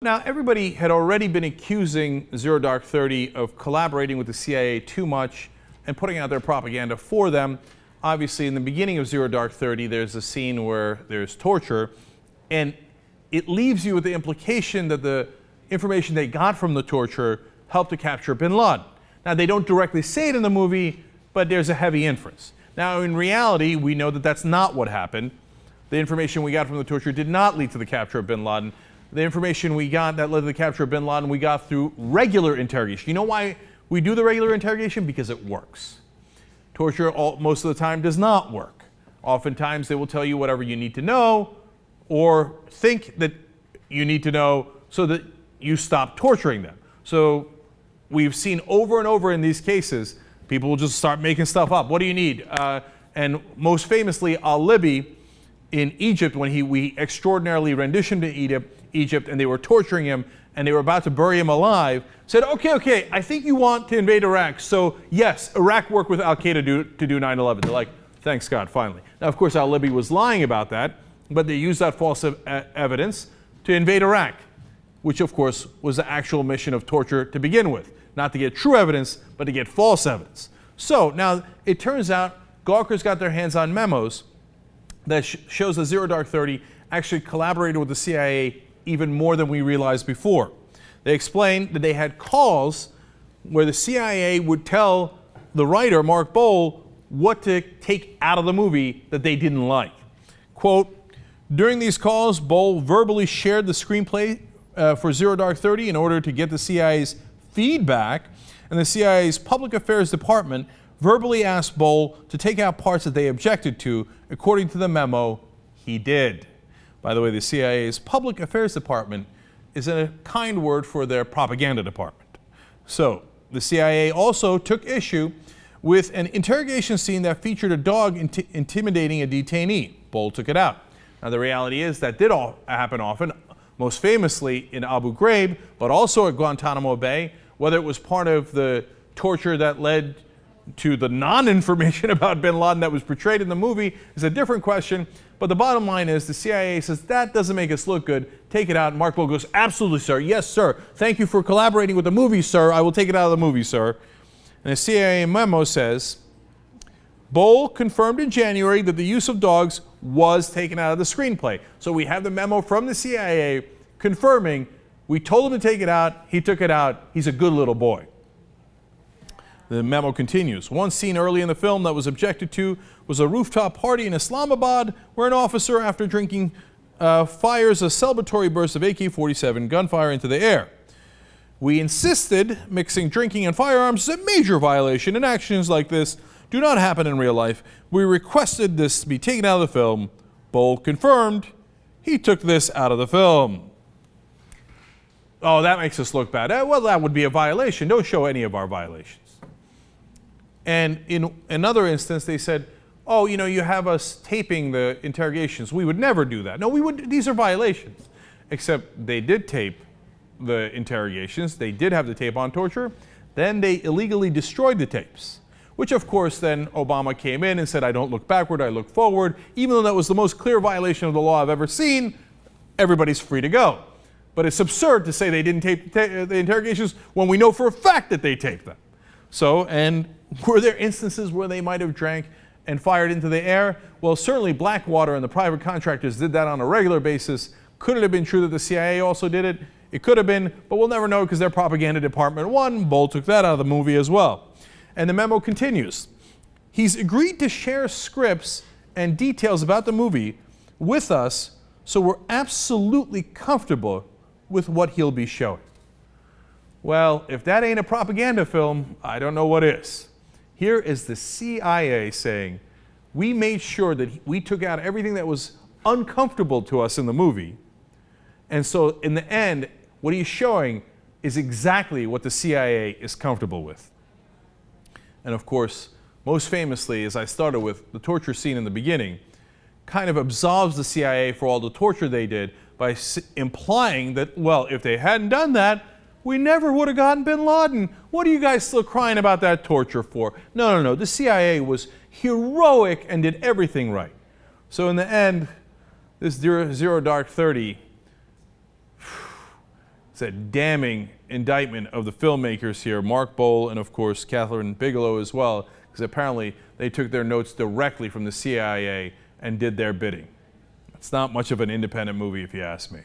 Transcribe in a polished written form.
Now, everybody had already been accusing Zero Dark 30 of collaborating with the CIA too much and putting out their propaganda for them. Obviously, in the beginning of Zero Dark 30, there's a scene where there's torture, and it leaves you with the implication that the information they got from the torture helped to capture bin Laden. Now, they don't directly say it in the movie, but there's a heavy inference. Now, in reality, we know that that's not what happened. The information we got from the torture did not lead to the capture of bin Laden. The information we got that led to the capture of bin Laden, we got through regular interrogation. You know why we do the regular interrogation? Because it works. Torture most of the time does not work. Oftentimes they will tell you whatever you need to know or think that you need to know so that you stop torturing them. So we've seen over and over in these cases, people will just start making stuff up. What do you need? And most famously, al-Libi in Egypt, when we extraordinarily renditioned to Egypt, and they were torturing him, and they were about to bury him alive, said, okay, I think you want to invade Iraq, so yes, Iraq worked with al-Qaeda to do 9/11. They're like, thanks God, finally. Now, of course, al-Libi was lying about that, but they used that false evidence to invade Iraq, which, of course, was the actual mission of torture to begin with. Not to get true evidence, but to get false evidence. So, now, it turns out Gawker's got their hands on memos that shows that Zero Dark 30 actually collaborated with the CIA even more than we realized before. They explained that they had calls where the CIA would tell the writer, Mark Boal, what to take out of the movie that they didn't like. Quote, during these calls, Boal verbally shared the screenplay for Zero Dark 30 in order to get the CIA's feedback, and the CIA's Public Affairs Department verbally asked Boal to take out parts that they objected to. According to the memo, he did. By the way, the CIA's Public Affairs Department is a kind word for their propaganda department. So, the CIA also took issue with an interrogation scene that featured a dog intimidating a detainee. Boal took it out. Now, the reality is that did all happen often, most famously in Abu Ghraib, but also at Guantanamo Bay. Whether it was part of the torture that led to the non-information about bin Laden that was portrayed in the movie is a different question. But the bottom line is the CIA says that doesn't make us look good. Take it out. And Mark Boal goes, absolutely, sir. Yes, sir. Thank you for collaborating with the movie, sir. I will take it out of the movie, sir. And the CIA memo says, Boal confirmed in January that the use of dogs was taken out of the screenplay. So we have the memo from the CIA confirming we told him to take it out. He took it out. He's a good little boy. The memo continues. One scene early in the film that was objected to was a rooftop party in Islamabad where an officer, after drinking, fires a celebratory burst of AK-47 gunfire into the air. We insisted mixing drinking and firearms is a major violation, and actions like this do not happen in real life. We requested this to be taken out of the film. Boal confirmed he took this out of the film. Oh, that makes us look bad. Well, that would be a violation. Don't show any of our violations. And in another instance, they said, oh, you have us taping the interrogations. We would never do that. No, we would. These are violations. Except they did tape the interrogations. They did have the tape on torture. Then they illegally destroyed the tapes, which, of course, then Obama came in and said, I don't look backward, I look forward. Even though that was the most clear violation of the law I've ever seen, everybody's free to go. But it's absurd to say they didn't tape the interrogations when we know for a fact that they taped them. So, and were there instances where they might have drank and fired into the air? Well, certainly Blackwater and the private contractors did that on a regular basis. Could it have been true that the CIA also did it? It could have been, but we'll never know because their propaganda department won. Boal took that out of the movie as well. And the memo continues. He's agreed to share scripts and details about the movie with us, so we're absolutely comfortable with what he'll be showing. Well, if that ain't a propaganda film, I don't know what is. Here is the CIA saying, we made sure that we took out everything that was uncomfortable to us in the movie. And so in the end, what he's showing is exactly what the CIA is comfortable with. And of course, most famously, as I started with, the torture scene in the beginning kind of absolves the CIA for all the torture they did by implying that, well, if they hadn't done that, we never would have gotten bin Laden. What are you guys still crying about that torture for? No. The CIA was heroic and did everything right. So in the end, this Zero Dark 30 It's a damning indictment of the filmmakers here, Mark Boal and, of course, Kathryn Bigelow as well, because apparently they took their notes directly from the CIA and did their bidding. It's not much of an independent movie, if you ask me.